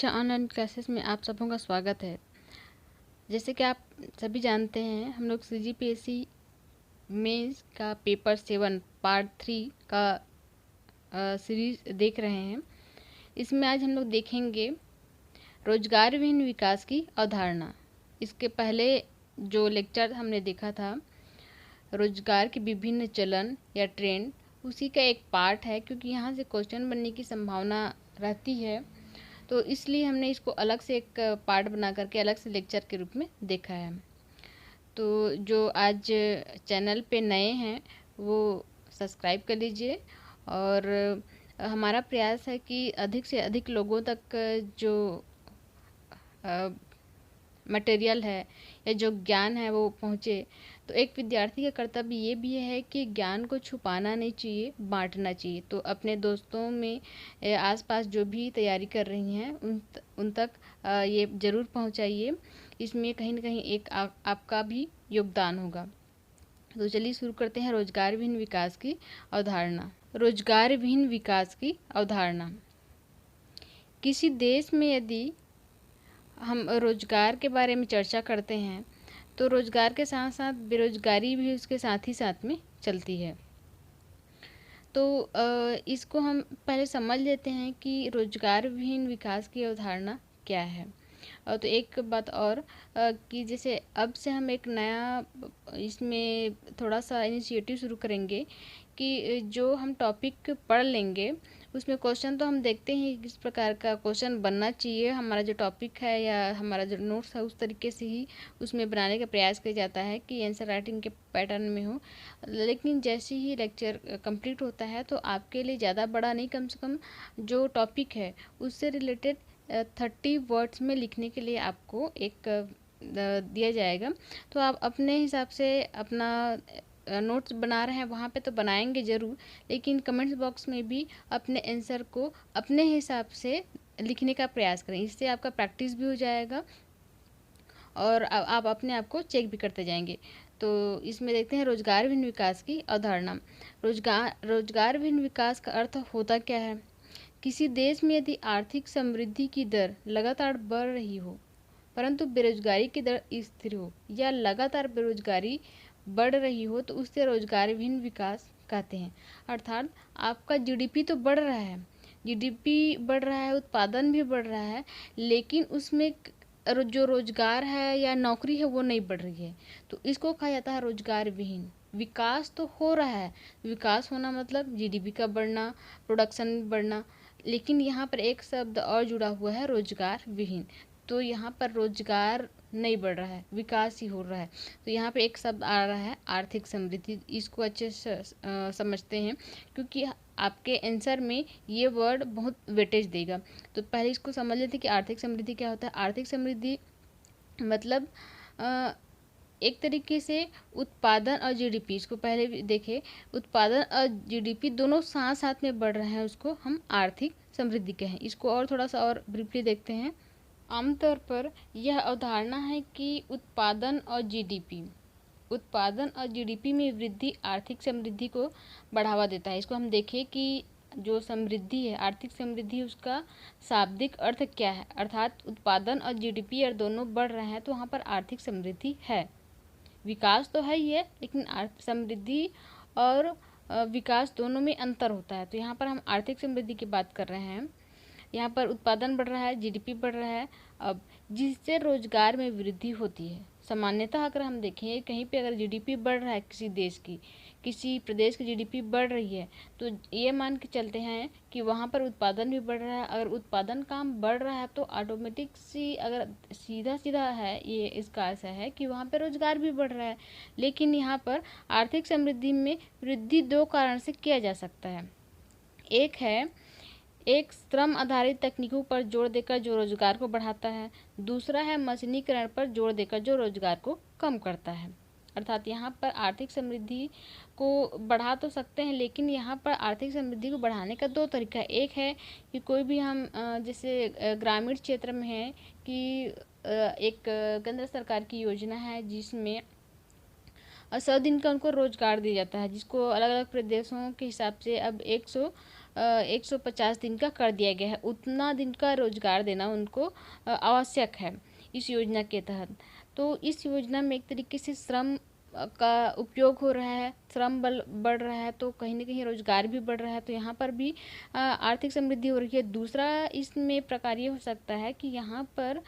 कक्षा online classes में आप सबों का स्वागत है। जैसे कि आप सभी जानते हैं, हम लोग CGPSC मेंस का पेपर 7 पार्ट 3 का सीरीज देख रहे हैं। इसमें आज हम लोग देखेंगे रोजगार विहीन विकास की अवधारणा। इसके पहले जो लेक्चर हमने देखा था रोजगार के विभिन्न चलन या ट्रेंड, उसी का एक पार्ट है, क्योंकि यहाँ से क्वेश्चन बनने की संभावना रहती है, तो इसलिए हमने इसको अलग से एक पार्ट बना करके अलग से लेक्चर के रूप में देखा है। तो जो आज चैनल पे नए हैं वो सब्सक्राइब कर लीजिए, और हमारा प्रयास है कि अधिक से अधिक लोगों तक जो मटेरियल है या जो ज्ञान है वो पहुँचे। तो एक विद्यार्थी का कर्तव्य ये भी है कि ज्ञान को छुपाना नहीं चाहिए, बांटना चाहिए। तो अपने दोस्तों में आसपास जो भी तैयारी कर रही हैं उन तक ये ज़रूर पहुंचाइए। इसमें कहीं ना कहीं एक आपका भी योगदान होगा। तो चलिए शुरू करते हैं रोजगार विहीन विकास की अवधारणा। रोजगार विहीन विकास की अवधारणा। किसी देश में यदि हम रोजगार के बारे में चर्चा करते हैं तो रोजगार के साथ साथ बेरोजगारी भी उसके साथ ही साथ में चलती है। तो इसको हम पहले समझ लेते हैं कि रोजगार विहीन विकास की अवधारणा क्या है। तो एक बात और कि जैसे अब से हम एक नया इसमें थोड़ा सा इनिशिएटिव शुरू करेंगे कि जो हम टॉपिक पढ़ लेंगे उसमें क्वेश्चन तो हम देखते हैं किस प्रकार का क्वेश्चन बनना चाहिए। हमारा जो टॉपिक है या हमारा जो नोट्स है उस तरीके से ही उसमें बनाने का प्रयास किया जाता है कि आंसर राइटिंग के पैटर्न में हो। लेकिन जैसे ही लेक्चर कंप्लीट होता है तो आपके लिए ज़्यादा बड़ा नहीं, कम से कम जो टॉपिक है उससे रिलेटेड 30 वर्ड्स में लिखने के लिए आपको एक दिया जाएगा। तो आप अपने हिसाब से अपना नोट्स बना रहे हैं वहाँ पे तो बनाएंगे ज़रूर, लेकिन कमेंट्स बॉक्स में भी अपने आंसर को अपने हिसाब से लिखने का प्रयास करें। इससे आपका प्रैक्टिस भी हो जाएगा और आप अपने आप को चेक भी करते जाएंगे। तो इसमें देखते हैं रोजगार विहीन विकास की अवधारणा। रोजगार विहीन विकास का अर्थ होता क्या है? किसी देश में यदि आर्थिक समृद्धि की दर लगातार बढ़ रही हो परंतु बेरोजगारी की दर स्थिर हो, या लगातार बेरोजगारी बढ़ रही हो, तो उससे रोजगार विहीन विकास कहते हैं। अर्थात आपका जीडीपी तो बढ़ रहा है, जीडीपी बढ़ रहा है, उत्पादन भी बढ़ रहा है, लेकिन उसमें जो रोजगार है या नौकरी है वो नहीं बढ़ रही है, तो इसको कहा जाता है रोजगार विहीन। विकास तो हो रहा है, विकास होना मतलब जीडीपी का बढ़ना, प्रोडक्शन बढ़ना, लेकिन यहाँ पर एक शब्द और जुड़ा हुआ है, रोजगार विहीन। तो यहाँ पर रोजगार नहीं बढ़ रहा है, विकास ही हो रहा है। तो यहाँ पे एक शब्द आ रहा है आर्थिक समृद्धि। इसको अच्छे से समझते हैं, क्योंकि आपके आंसर में ये वर्ड बहुत वेटेज देगा। तो पहले इसको समझ लेते हैं कि आर्थिक समृद्धि क्या होता है। आर्थिक समृद्धि मतलब एक तरीके से उत्पादन और जीडीपी, इसको पहले देखें, उत्पादन और जीडीपी दोनों साथ साथ में बढ़ रहे हैं, उसको हम आर्थिक समृद्धि कहें। इसको और थोड़ा सा और ब्रीफली देखते हैं। आमतौर पर यह अवधारणा है कि उत्पादन और जीडीपी में वृद्धि आर्थिक समृद्धि को बढ़ावा देता है। इसको हम देखें कि जो समृद्धि है, आर्थिक समृद्धि, उसका शाब्दिक अर्थ क्या है। अर्थात उत्पादन और जीडीपी अगर दोनों बढ़ रहे हैं तो वहाँ पर आर्थिक समृद्धि है। विकास तो है ही है, लेकिन समृद्धि और विकास दोनों में अंतर होता है। तो यहाँ पर हम आर्थिक समृद्धि की बात कर रहे हैं। यहाँ पर उत्पादन बढ़ रहा है, जीडीपी बढ़ रहा है, अब जिससे रोजगार में वृद्धि होती है। सामान्यतः अगर हम देखें कहीं पे अगर जीडीपी बढ़ रहा है, किसी देश की, किसी प्रदेश की जीडीपी बढ़ रही है, तो ये मान के चलते हैं कि वहाँ पर उत्पादन भी बढ़ रहा है। अगर उत्पादन काम बढ़ रहा है तो ऑटोमेटिक सी, अगर सीधा सीधा है, ये इसका अर्थ है कि वहाँ पर रोजगार भी बढ़ रहा है। लेकिन यहाँ पर आर्थिक समृद्धि में वृद्धि दो कारण से किया जा सकता है। एक श्रम आधारित तकनीकों पर जोर देकर जो रोजगार को बढ़ाता है, दूसरा है मशीनीकरण पर जोर देकर जो रोजगार को कम करता है। अर्थात यहाँ पर आर्थिक समृद्धि को बढ़ा तो सकते हैं, लेकिन यहाँ पर आर्थिक समृद्धि को बढ़ाने का दो तरीका है। एक है कि कोई भी हम जैसे ग्रामीण क्षेत्र में है कि एक केंद्र सरकार की योजना है जिसमें 100 दिन का उनको रोजगार दिया जाता है, जिसको अलग अलग प्रदेशों के हिसाब से अब 150 दिन का कर दिया गया है। उतना दिन का रोजगार देना उनको आवश्यक है इस योजना के तहत। तो इस योजना में एक तरीके से श्रम का उपयोग हो रहा है, श्रम बल बढ़ रहा है, तो कहीं ना कहीं रोजगार भी बढ़ रहा है, तो यहाँ पर भी आर्थिक समृद्धि हो रही है। दूसरा इसमें प्रकार ये हो सकता है कि यहाँ पर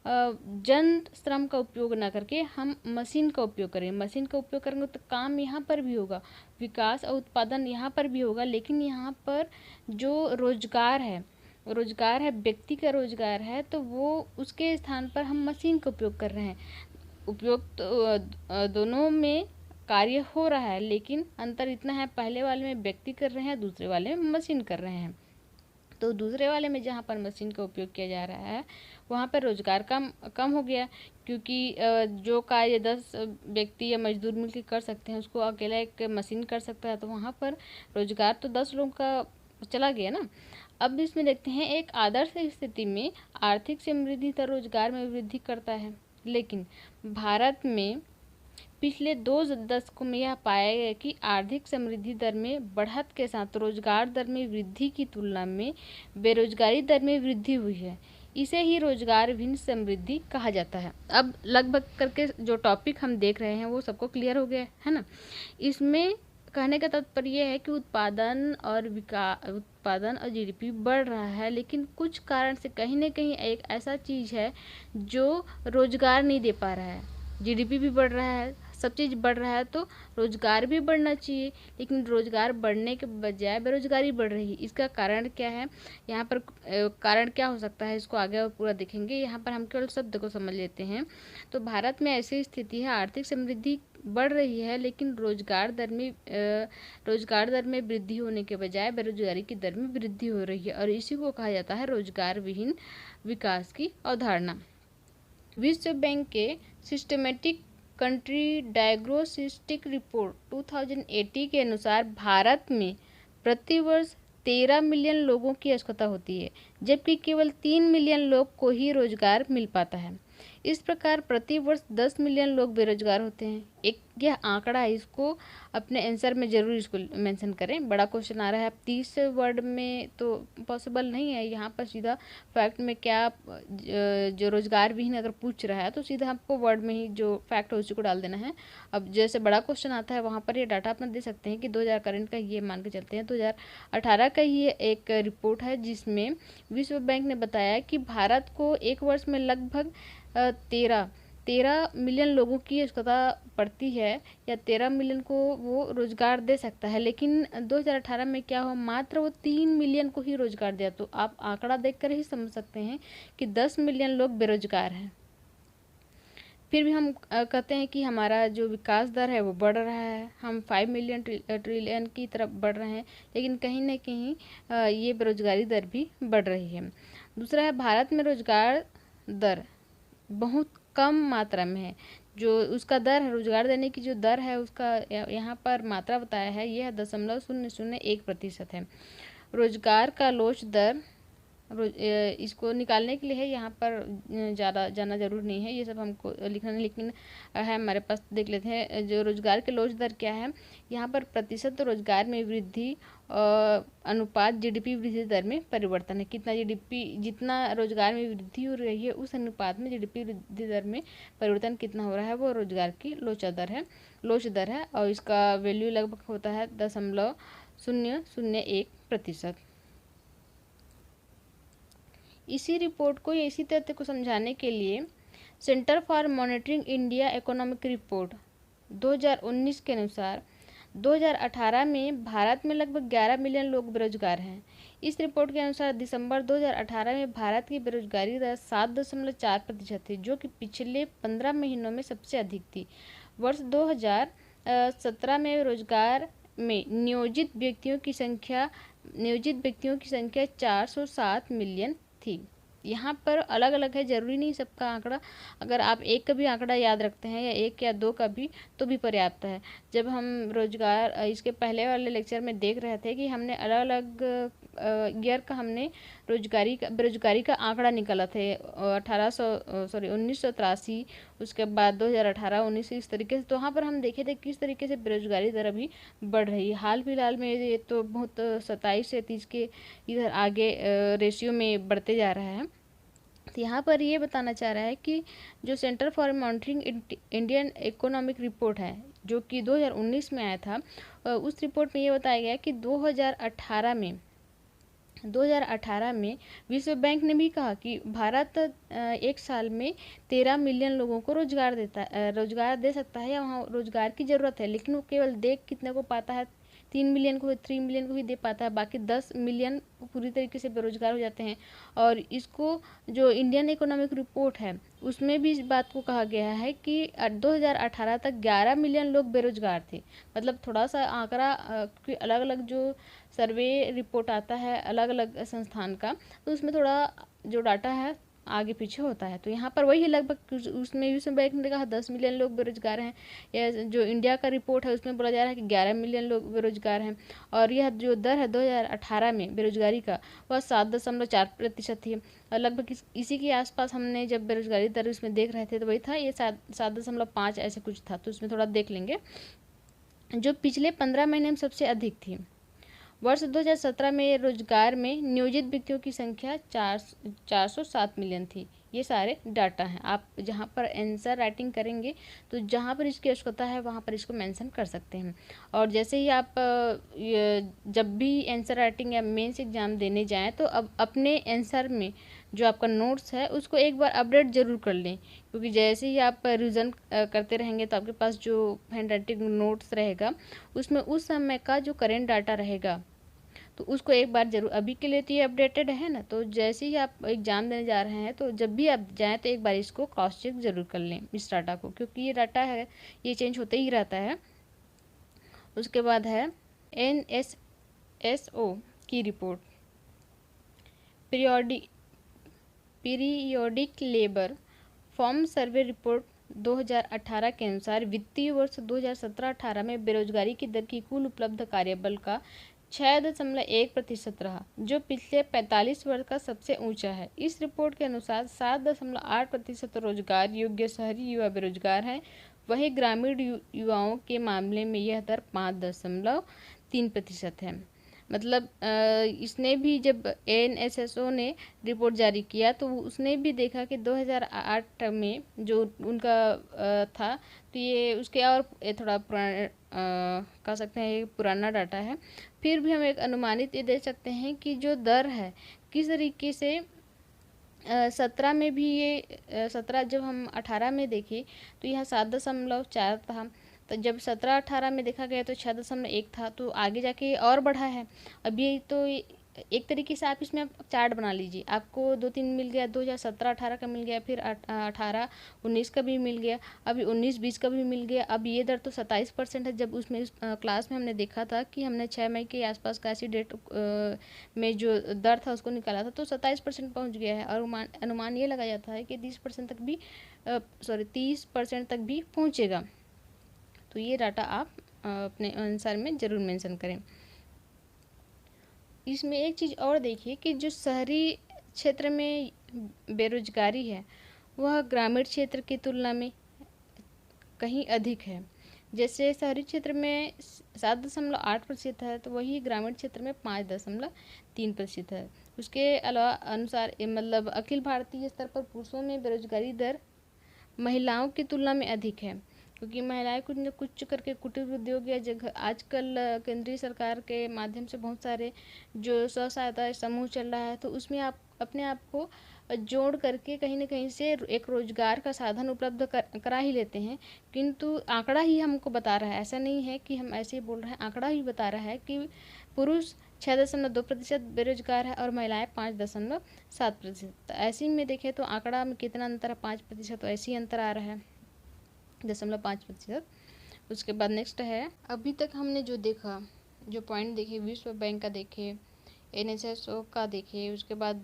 जन श्रम का उपयोग ना करके हम मशीन का उपयोग करें। मशीन का उपयोग करेंगे तो काम यहाँ पर भी होगा, विकास और उत्पादन यहाँ पर भी होगा, लेकिन यहाँ पर जो रोजगार है व्यक्ति का रोजगार है, तो वो उसके स्थान पर हम मशीन का उपयोग कर रहे हैं। उपयोग तो दोनों में कार्य हो रहा है, लेकिन अंतर इतना है, पहले वाले में व्यक्ति कर रहे हैं, दूसरे वाले में मशीन कर रहे हैं। तो दूसरे वाले में जहाँ पर मशीन का उपयोग किया जा रहा है वहाँ पर रोजगार कम हो गया, क्योंकि जो कार्य 10 व्यक्ति या मजदूर मिलकर कर सकते हैं उसको अकेला एक मशीन कर सकता है, तो वहाँ पर रोजगार तो 10 लोगों का चला गया ना। अब इसमें देखते हैं, एक आदर्श स्थिति में आर्थिक समृद्धि दर रोजगार में वृद्धि करता है, लेकिन भारत में पिछले 2 दशकों में यह पाया गया कि आर्थिक समृद्धि दर में बढ़त के साथ रोजगार दर में वृद्धि की तुलना में बेरोजगारी दर में वृद्धि हुई है। इसे ही रोजगार विहीन समृद्धि कहा जाता है। अब लगभग करके जो टॉपिक हम देख रहे हैं वो सबको क्लियर हो गया है ना। इसमें कहने का तात्पर्य यह है कि उत्पादन और जीडीपी बढ़ रहा है, लेकिन कुछ कारण से कहीं ना कहीं एक ऐसा चीज़ है जो रोजगार नहीं दे पा रहा है। जीडीपी भी बढ़ रहा है, सब चीज़ बढ़ रहा है, तो रोजगार भी बढ़ना चाहिए, लेकिन रोजगार बढ़ने के बजाय बेरोजगारी बढ़ रही है। इसका कारण क्या है, यहाँ पर कारण क्या हो सकता है, इसको आगे और पूरा देखेंगे। यहाँ पर हम केवल शब्द को समझ लेते हैं। तो भारत में ऐसी स्थिति है, आर्थिक समृद्धि बढ़ रही है, लेकिन रोजगार दर में वृद्धि होने के बजाय बेरोजगारी की दर में वृद्धि हो रही है, और इसी को कहा जाता है रोजगार विहीन विकास की अवधारणा। विश्व बैंक के सिस्टमेटिक कंट्री डायग्नोस्टिक रिपोर्ट 2080 के अनुसार भारत में प्रतिवर्ष 13 मिलियन लोगों की आवश्यकता होती है, जबकि केवल 3 मिलियन लोग को ही रोजगार मिल पाता है। इस प्रकार प्रति वर्ष 10 मिलियन लोग बेरोजगार होते हैं। एक यह आंकड़ा है, इसको अपने आंसर में जरूर इसको मेंशन करें। बड़ा क्वेश्चन आ रहा है, अब 30 वर्ड में तो पॉसिबल नहीं है। यहाँ पर सीधा फैक्ट में क्या जो रोजगार विहीन अगर पूछ रहा है तो सीधा आपको वर्ड में ही जो फैक्ट है उसी को डाल देना है। अब जैसे बड़ा क्वेश्चन आता है वहाँ पर ये डाटा अपना दे सकते हैं कि 2000 करंट का ये मान के चलते हैं 2018 का ही एक रिपोर्ट है, जिसमें विश्व बैंक ने बताया कि भारत को एक वर्ष में लगभग 13 मिलियन लोगों की आवश्यकता पड़ती है, या 13 मिलियन को वो रोजगार दे सकता है, लेकिन 2018 में क्या हुआ, मात्र वो 3 मिलियन को ही रोजगार दिया। तो आप आंकड़ा देखकर ही समझ सकते हैं कि 10 मिलियन लोग बेरोजगार हैं। फिर भी हम कहते हैं कि हमारा जो विकास दर है वो बढ़ रहा है, हम 5 मिलियन ट्रिलियन की तरफ बढ़ रहे हैं, लेकिन कहीं ना कहीं ये बेरोजगारी दर भी बढ़ रही है। दूसरा है, भारत में रोजगार दर बहुत कम मात्रा में है। जो उसका दर है, रोजगार देने की जो दर है उसका यहाँ पर मात्रा बताया है, यह 0.001% है। रोजगार का लोच दर इसको निकालने के लिए है, यहाँ पर ज़्यादा जाना जरूर नहीं है, ये सब हमको लिखना नहीं, लेकिन है हमारे पास। देख लेते हैं जो रोजगार के लोच दर क्या है। यहाँ पर प्रतिशत रोजगार में वृद्धि अनुपात जीडीपी वृद्धि दर में परिवर्तन है। कितना जीडीपी, जितना रोजगार में वृद्धि हो रही है उस अनुपात में जीडीपी वृद्धि दर में परिवर्तन कितना हो रहा है, वो रोजगार की लोच दर है, और इसका वैल्यू लगभग होता है 0.001%। इसी रिपोर्ट को या इसी तथ्य को समझाने के लिए centre for monitoring India economic report 2019 के अनुसार 2018 में भारत में लगभग 11 मिलियन लोग बेरोजगार हैं। इस रिपोर्ट के अनुसार दिसंबर 2018 में भारत की बेरोजगारी दर 7.4% थी, जो कि पिछले 15 महीनों में सबसे अधिक थी। वर्ष 2017 में रोजगार में नियोजित व्यक्तियों की संख्या 407 मिलियन थी। यहाँ पर अलग अलग है, जरूरी नहीं सबका आंकड़ा। अगर आप एक का भी आंकड़ा याद रखते हैं या एक या दो का भी तो भी पर्याप्त है। जब हम रोजगार इसके पहले वाले लेक्चर में देख रहे थे कि हमने अलग अलग ईयर का हमने बेरोजगारी का आंकड़ा निकाला था 1983, उसके बाद 2018-19 इस तरीके से। तो वहाँ पर हम देखे थे किस तरीके से बेरोजगारी दर अभी बढ़ रही है। हाल फिलहाल में ये तो बहुत 27 से 30 के इधर आगे रेशियो में बढ़ते जा रहा है। तो यहाँ पर ये बताना चाह रहा है कि जो centre for monitoring Indian economic report है, जो कि 2019 में आया था, उस रिपोर्ट में ये बताया गया कि 2018 में विश्व बैंक ने भी कहा कि भारत एक साल में 13 मिलियन लोगों को रोजगार दे सकता है, या वहाँ रोजगार की ज़रूरत है, लेकिन वो केवल दे कितने को पाता है, 3 मिलियन को, 3 मिलियन को ही दे पाता है, बाकी 10 मिलियन पूरी तरीके से बेरोजगार हो जाते हैं। और इसको जो इंडियन इकोनॉमिक रिपोर्ट है उसमें भी इस बात को कहा गया है कि 2018 तक 11 मिलियन लोग बेरोजगार थे। मतलब थोड़ा सा आंकड़ा क्योंकि अलग अलग जो सर्वे रिपोर्ट आता है अलग अलग संस्थान का, तो उसमें थोड़ा जो डाटा है आगे पीछे होता है। तो यहाँ पर वही लगभग उसमें विश्व बैंक ने कहा 10 मिलियन लोग बेरोजगार हैं, या जो इंडिया का रिपोर्ट है उसमें बोला जा रहा है कि 11 मिलियन लोग बेरोजगार हैं। और यह जो दर है 2018 में बेरोजगारी का, वह 7.4% थी। और लगभग इसी के आसपास हमने जब बेरोजगारी दर उसमें देख रहे थे तो वही था, ये 7.5 ऐसे कुछ था। तो उसमें थोड़ा देख लेंगे। जो पिछले 15 महीने में सबसे अधिक थी। वर्ष 2017 में रोजगार में नियोजित व्यक्तियों की संख्या 407 मिलियन थी। ये सारे डाटा हैं। आप जहाँ पर आंसर राइटिंग करेंगे तो जहाँ पर इसकी आवश्यकता है वहाँ पर इसको मेंशन कर सकते हैं। और जैसे ही आप जब भी आंसर राइटिंग या मेंस एग्जाम देने जाएं तो अब अपने आंसर में जो आपका नोट्स है उसको एक बार अपडेट ज़रूर कर लें, क्योंकि जैसे ही आप रिविज़न करते रहेंगे तो आपके पास जो हैंड राइटिंग नोट्स रहेगा उसमें उस समय का जो करेंट डाटा रहेगा तो उसको एक बार जरूर, अभी के लिए तो ये अपडेटेड है ना, तो जैसे ही आप एग्ज़ाम देने जा रहे हैं तो जब भी आप जाएँ तो एक बार इसको क्रॉस चेक ज़रूर कर लें इस डाटा को, क्योंकि ये डाटा है ये चेंज होते ही रहता है। उसके बाद है NSSO की report, periodic labour form survey report 2018 के अनुसार वित्तीय वर्ष 2017-18 में बेरोजगारी की दर की कुल उपलब्ध कार्यबल का 6.1% रहा, जो पिछले 45 वर्ष का सबसे ऊंचा है। इस रिपोर्ट के अनुसार 7.8% रोजगार योग्य शहरी युवा बेरोजगार हैं, वहीं ग्रामीण युवाओं के मामले में यह दर 5.3% है। मतलब इसने भी जब NSSO ने रिपोर्ट जारी किया तो उसने भी देखा कि 2008 में जो उनका था, तो ये उसके और ये थोड़ा पुराना कह सकते हैं, ये पुराना डाटा है। फिर भी हम एक अनुमानित ये दे सकते हैं कि जो दर है किस तरीके से 17 में भी ये 17 जब हम 18 में देखें तो यह 7.4 था, तो जब 17-18 में देखा गया तो 6.1 था, तो आगे जाके और बढ़ा है। अभी तो एक तरीके से आप इसमें चार्ट बना लीजिए, आपको 2-3 मिल गया, 2017-18 का मिल गया, फिर 18-19 का भी मिल गया, अभी 19-20 का भी मिल गया। अब ये दर तो 27% है। जब उसमें क्लास में हमने देखा था कि हमने 6 मई के आसपास का ऐसी डेट में जो दर था उसको निकाला था तो 27% पहुँच गया है। और अनुमान ये लगाया जाता है कि 30% तक भी 30% तक भी पहुँचेगा। तो ये डाटा आप अपने आंसर में ज़रूर मेंशन करें। इसमें एक चीज़ और देखिए कि जो शहरी क्षेत्र में बेरोजगारी है वह ग्रामीण क्षेत्र की तुलना में कहीं अधिक है। जैसे शहरी क्षेत्र में 7.8% है तो वही ग्रामीण क्षेत्र में 5.3% है। उसके अलावा अनुसार मतलब अखिल भारतीय स्तर पर पुरुषों में बेरोजगारी दर महिलाओं की तुलना में अधिक है, क्योंकि महिलाएं कुछ न कुछ करके कुटीर उद्योग या जगह आजकल केंद्रीय सरकार के माध्यम से बहुत सारे जो स्व सहायता समूह चल रहा है तो उसमें आप अपने आप को जोड़ करके कहीं ना कहीं से एक रोजगार का साधन उपलब्ध करा ही लेते हैं। किंतु आंकड़ा ही हमको बता रहा है, ऐसा नहीं है कि हम ऐसे ही बोल रहे हैं, आंकड़ा ही बता रहा है कि पुरुष 6.2% बेरोजगार है और महिलाएं 5.7%। ऐसे में देखें तो आंकड़ा में कितना अंतर है, 5%, तो ऐसे ही अंतर आ रहा है 0.5%। उसके बाद नेक्स्ट है, अभी तक हमने जो देखा, जो पॉइंट देखे, विश्व बैंक का देखे, NSSO का देखे, उसके बाद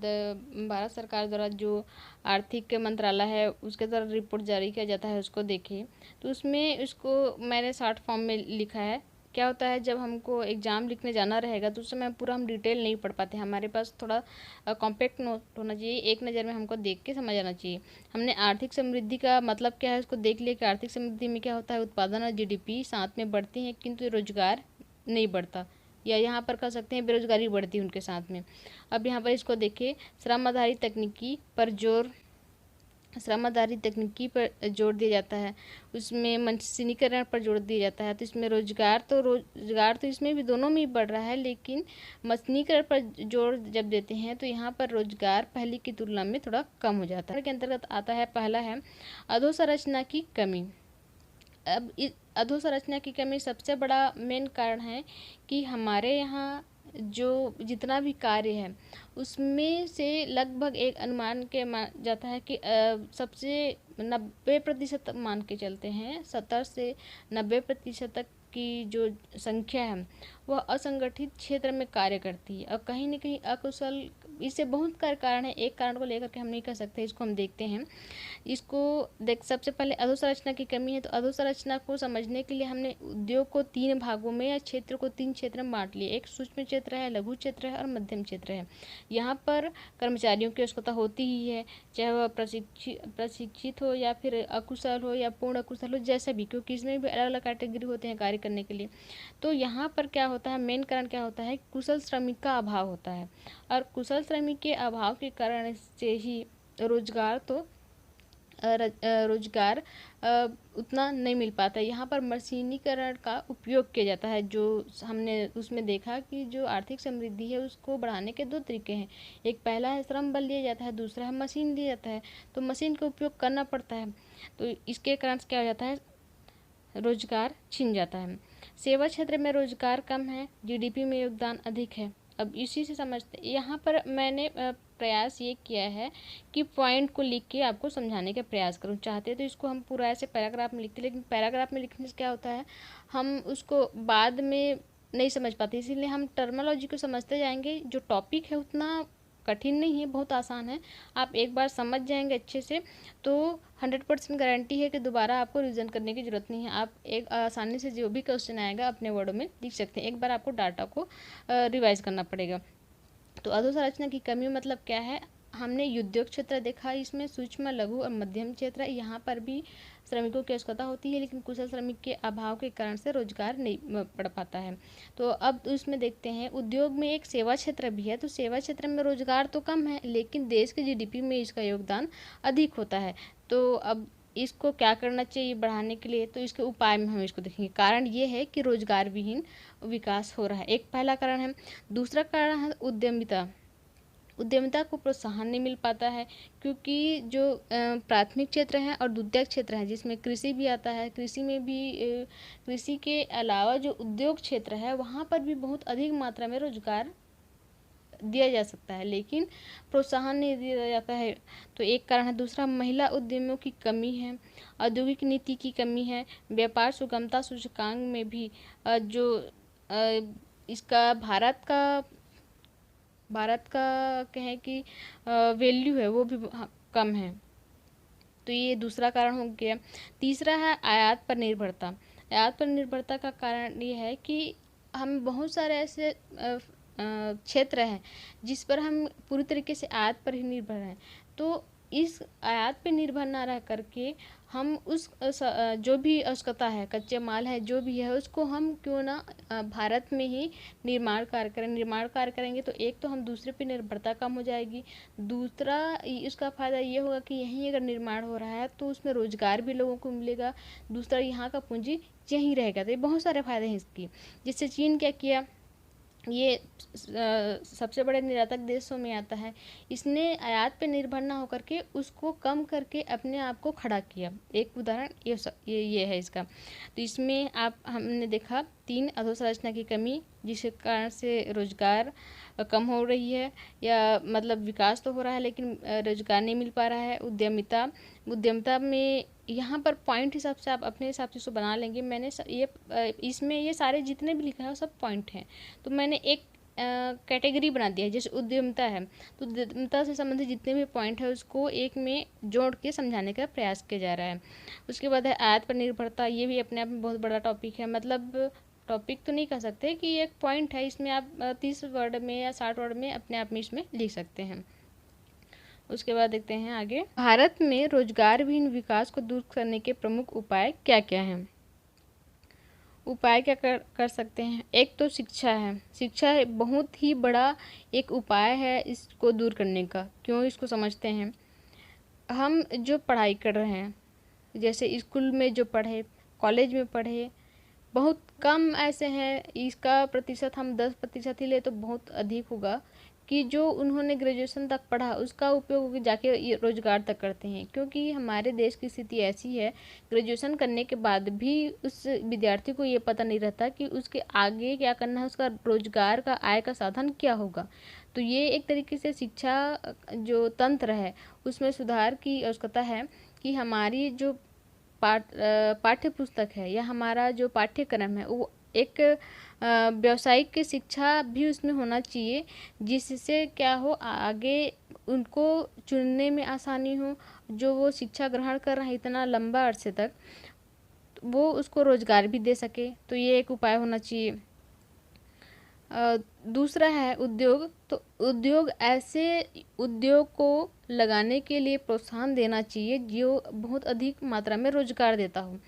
भारत सरकार द्वारा जो आर्थिक मंत्रालय है उसके द्वारा रिपोर्ट जारी किया जाता है उसको देखे, तो उसमें उसको मैंने शॉर्ट फॉर्म में लिखा है क्या होता है, जब हमको एग्ज़ाम लिखने जाना रहेगा तो उस समय पूरा हम डिटेल नहीं पढ़ पाते, हमारे पास थोड़ा कॉम्पैक्ट नोट होना चाहिए, एक नज़र में हमको देख के समझ आना चाहिए। हमने आर्थिक समृद्धि का मतलब क्या है उसको देख लिया कि आर्थिक समृद्धि में क्या होता है, उत्पादन और जीडीपी साथ में बढ़ते हैं किंतु रोजगार नहीं बढ़ता, या यहाँ पर कह सकते हैं बेरोजगारी बढ़ती है उनके साथ में। अब यहाँ पर इसको देखिए, श्रम आधारित तकनीकी पर जोर दिया जाता है, उसमें मशीनीकरण पर जोर दिया जाता है। तो इसमें रोजगार तो इसमें भी दोनों में ही बढ़ रहा है, लेकिन मशीनीकरण पर जोर जब देते हैं तो यहाँ पर रोजगार पहले की तुलना में थोड़ा कम हो जाता है। के अंतर्गत आता है, पहला है अधोसंरचना की कमी। अब इस अधोसंरचना की कमी सबसे बड़ा मेन कारण है कि हमारे यहाँ जो जितना भी कार्य है उसमें से लगभग एक अनुमान के जाता है कि सबसे 90% मान के चलते हैं, 70 से 90% तक की जो संख्या है वह असंगठित क्षेत्र में कार्य करती है और कहीं न कहीं अकुशल। इससे बहुत कारण है, एक कारण को लेकर के हम नहीं कह सकते, इसको हम देखते हैं। इसको सबसे पहले अधोसंरचना की कमी है, तो अधोसंरचना को समझने के लिए हमने उद्योग को 3 भागों में या क्षेत्र को 3 क्षेत्र में बांट लिया। एक सूक्ष्म क्षेत्र है, लघु क्षेत्र है और मध्यम क्षेत्र है। यहाँ पर कर्मचारियों की आवश्यकता होती ही है, चाहे वह प्रशिक्षित हो या फिर अकुशल हो या पूर्ण अकुशल हो, जैसा भी, क्योंकि इसमें भी अलग अलग कैटेगरी होते हैं कार्य करने के लिए। तो यहाँ पर क्या होता है, मेन कारण क्या होता है, कुशल श्रमिक का अभाव होता है और कुशल श्रमिक के अभाव के कारण से ही रोजगार उतना नहीं मिल पाता है। यहाँ पर मशीनीकरण का उपयोग किया जाता है, जो हमने उसमें देखा कि जो आर्थिक समृद्धि है उसको बढ़ाने के 2 तरीके हैं। एक पहला है श्रम बल लिया जाता है, दूसरा है मशीन लिया जाता है। तो मशीन का उपयोग करना पड़ता है, तो इसके कारण क्या हो जाता है, रोजगार छिन जाता है। सेवा क्षेत्र में रोजगार कम है, जीडीपी में योगदान अधिक है। अब इसी से समझते, यहाँ पर मैंने प्रयास ये किया है कि पॉइंट को लिख के आपको समझाने का प्रयास करूँ। चाहते तो इसको हम पूरा ऐसे पैराग्राफ में लिखते, लेकिन पैराग्राफ में लिखने से क्या होता है, हम उसको बाद में नहीं समझ पाते, इसीलिए हम टर्मिनोलॉजी को समझते जाएंगे। जो टॉपिक है उतना कठिन नहीं है, बहुत आसान है, आप एक बार समझ जाएंगे अच्छे से तो 100% गारंटी है कि दोबारा आपको रिवीजन करने की ज़रूरत नहीं है। आप एक आसानी से जो भी क्वेश्चन आएगा अपने वर्डों में लिख सकते हैं, एक बार आपको डाटा को रिवाइज करना पड़ेगा। तो अधोसंरचना की कमी मतलब क्या है, हमने उद्योग क्षेत्र देखा, इसमें सूक्ष्म, लघु और मध्यम क्षेत्र, यहाँ पर भी श्रमिकों की आवश्यकता होती है, लेकिन कुशल श्रमिक के अभाव के कारण से रोजगार नहीं पड़ पाता है। तो अब इसमें देखते हैं, उद्योग में एक सेवा क्षेत्र भी है, तो सेवा क्षेत्र में रोजगार तो कम है, लेकिन देश के जीडीपी में इसका योगदान अधिक होता है। तो अब इसको क्या करना चाहिए बढ़ाने के लिए, तो इसके उपाय में हम इसको देखेंगे। कारण ये है कि रोजगार विहीन विकास हो रहा है, एक पहला कारण है। दूसरा कारण है उद्यमिता को प्रोत्साहन नहीं मिल पाता है, क्योंकि जो प्राथमिक क्षेत्र है और द्वितीयक क्षेत्र है जिसमें कृषि भी आता है, कृषि में भी कृषि के अलावा जो उद्योग क्षेत्र है वहाँ पर भी बहुत अधिक मात्रा में रोजगार दिया जा सकता है, लेकिन प्रोत्साहन नहीं दिया जाता है। तो एक कारण है। दूसरा, महिला उद्यमियों की कमी है, औद्योगिक नीति की कमी है, व्यापार सुगमता सूचकांक में भी जो इसका भारत का कहें कि वैल्यू है वो भी कम है। तो ये दूसरा कारण हो गया। तीसरा है आयात पर निर्भरता। आयात पर निर्भरता का कारण ये है कि हम बहुत सारे ऐसे क्षेत्र हैं जिस पर हम पूरी तरीके से आयात पर ही निर्भर हैं। तो इस आयात पर निर्भर ना रह करके हम उस जो भी आवश्यकता है, कच्चे माल है, जो भी है, उसको हम क्यों ना भारत में ही निर्माण कार्य करेंगे तो एक तो हम दूसरे पे निर्भरता कम हो जाएगी। दूसरा इसका फ़ायदा ये होगा कि यहीं अगर निर्माण हो रहा है तो उसमें रोजगार भी लोगों को मिलेगा। दूसरा, यहाँ का पूंजी यहीं रहेगा। तो ये बहुत सारे फायदे हैं इसकी। जिससे चीन क्या किया, ये सबसे बड़े निर्यातक देशों में आता है, इसने आयात पे निर्भर ना होकर के उसको कम करके अपने आप को खड़ा किया। एक उदाहरण ये है इसका। तो इसमें हमने देखा 3 अधोसंरचना की कमी, जिसके कारण से रोजगार कम हो रही है, या मतलब विकास तो हो रहा है लेकिन रोजगार नहीं मिल पा रहा है। उद्यमिता में यहाँ पर पॉइंट हिसाब से आप अपने हिसाब से इसको बना लेंगे। मैंने इसमें ये सारे जितने भी लिखा है वो सब पॉइंट हैं, तो मैंने एक कैटेगरी बना दिया है। जैसे उद्यमिता है तो उद्यमिता से संबंधित जितने भी पॉइंट है उसको एक में जोड़ के समझाने का प्रयास किया जा रहा है। उसके बाद है आयात पर निर्भरता। ये भी अपने आप में बहुत बड़ा टॉपिक है। मतलब टॉपिक तो नहीं कह सकते कि ये एक पॉइंट है, इसमें आप 30 वर्ड में या 60 वर्ड में अपने आप में इसमें लिख सकते हैं। उसके बाद देखते हैं आगे, भारत में रोजगार विहीन विकास को दूर करने के प्रमुख उपाय क्या क्या हैं। उपाय क्या कर सकते हैं। एक तो शिक्षा है। शिक्षा बहुत ही बड़ा एक उपाय है इसको दूर करने का। क्यों इसको समझते हैं। हम जो पढ़ाई कर रहे हैं, जैसे स्कूल में जो पढ़े, कॉलेज में पढ़े, बहुत कम ऐसे हैं, इसका प्रतिशत हम 10% ही ले तो बहुत अधिक होगा, कि जो उन्होंने ग्रेजुएशन तक पढ़ा उसका उपयोग जाके रोजगार तक करते हैं। क्योंकि हमारे देश की स्थिति ऐसी है, ग्रेजुएशन करने के बाद भी उस विद्यार्थी को ये पता नहीं रहता कि उसके आगे क्या करना है, उसका रोजगार का आय का साधन क्या होगा। तो ये एक तरीके से शिक्षा जो तंत्र है उसमें सुधार की आवश्यकता है, कि हमारी जो पाठ्य पुस्तक है या हमारा जो पाठ्यक्रम है वो एक व्यावसायिक शिक्षा भी उसमें होना चाहिए, जिससे क्या हो, आगे उनको चुनने में आसानी हो। जो वो शिक्षा ग्रहण कर रहे हैं इतना लंबा अरसे तक, वो उसको रोजगार भी दे सके। तो ये एक उपाय होना चाहिए। दूसरा है उद्योग। तो उद्योग, ऐसे उद्योग को लगाने के लिए प्रोत्साहन देना चाहिए जो बहुत अधिक मात्रा में रोजगार देता हो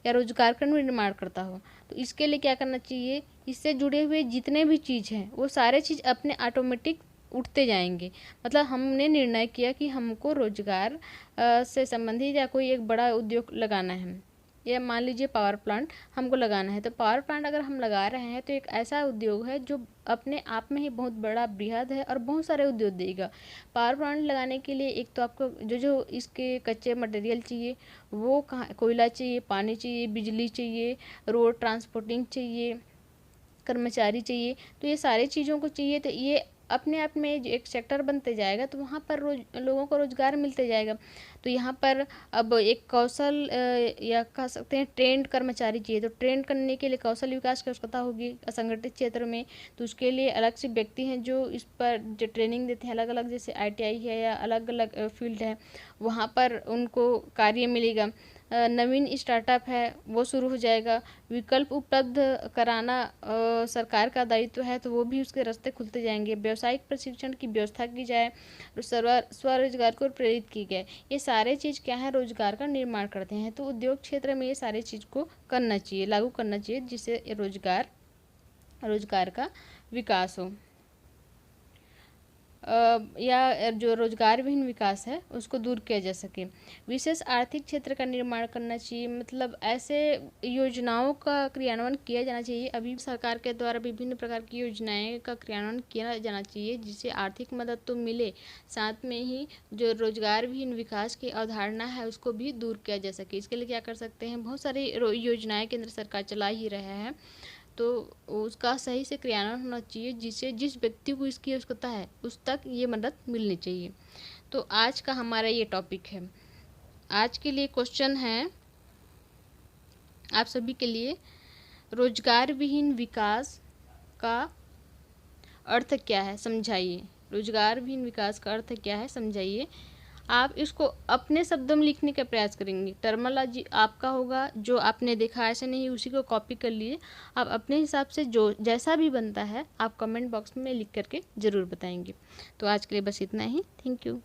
या रोजगार का निर्माण करता हो। तो इसके लिए क्या करना चाहिए, इससे जुड़े हुए जितने भी चीज़ हैं वो सारे चीज़ अपने ऑटोमेटिक उठते जाएंगे। मतलब हमने निर्णय किया कि हमको रोजगार से संबंधित या कोई एक बड़ा उद्योग लगाना है, या मान लीजिए पावर प्लांट हमको लगाना है। तो पावर प्लांट अगर हम लगा रहे हैं तो एक ऐसा उद्योग है जो अपने आप में ही बहुत बड़ा बृहद है और बहुत सारे उद्योग देगा। पावर प्लांट लगाने के लिए एक तो आपको जो इसके कच्चे मटेरियल चाहिए, वो कोयला चाहिए, पानी चाहिए, बिजली चाहिए, रोड ट्रांसपोर्टिंग चाहिए, कर्मचारी चाहिए। तो ये सारी चीज़ों को चाहिए। तो ये अपने आप में एक सेक्टर बनते जाएगा, तो वहाँ पर लोगों को रोजगार मिलते जाएगा। तो यहाँ पर अब एक कौशल या कह सकते हैं ट्रेंड कर्मचारी चाहिए। तो ट्रेंड करने के लिए कौशल विकास की आवश्यकता होगी असंगठित क्षेत्र में। तो उसके लिए अलग से व्यक्ति हैं जो इस पर जो ट्रेनिंग देते हैं, अलग अलग, जैसे ITI है या अलग अलग फील्ड है, वहाँ पर उनको कार्य मिलेगा। नवीन स्टार्टअप है वो शुरू हो जाएगा। विकल्प उपलब्ध कराना सरकार का दायित्व है, तो वो भी उसके रास्ते खुलते जाएंगे। व्यावसायिक प्रशिक्षण की व्यवस्था की जाए, स्वरोजगार को प्रेरित की जाए। ये सारे चीज़ क्या है, रोजगार का निर्माण करते हैं। तो उद्योग क्षेत्र में ये सारे चीज़ को करना चाहिए, लागू करना चाहिए, जिससे रोजगार का विकास हो। या जो रोजगार विहीन विकास है उसको दूर किया जा सके। विशेष आर्थिक क्षेत्र का निर्माण करना चाहिए। मतलब ऐसे योजनाओं का क्रियान्वयन किया जाना चाहिए। अभी सरकार के द्वारा विभिन्न प्रकार की योजनाएं का क्रियान्वयन किया जाना चाहिए, जिससे आर्थिक मदद तो मिले, साथ में ही जो रोजगार विहीन विकास की अवधारणा है उसको भी दूर किया जा सके। इसके लिए क्या कर सकते हैं, बहुत सारी योजनाएं केंद्र सरकार चला ही रहा है, तो उसका सही से क्रियान्वयन होना चाहिए, जिससे जिस व्यक्ति को इसकी आवश्यकता है उस तक ये मदद मिलनी चाहिए। तो आज का हमारा ये टॉपिक है। आज के लिए क्वेश्चन है आप सभी के लिए, रोजगार विहीन विकास का अर्थ क्या है, समझाइए। रोजगार विहीन विकास का अर्थ क्या है, समझाइए। आप इसको अपने शब्दों में लिखने का प्रयास करेंगे। टर्मिनोलॉजी आपका होगा, जो आपने देखा ऐसे नहीं उसी को कॉपी कर लिए। आप अपने हिसाब से जो जैसा भी बनता है आप कमेंट बॉक्स में लिख करके ज़रूर बताएंगे। तो आज के लिए बस इतना ही। Thank you.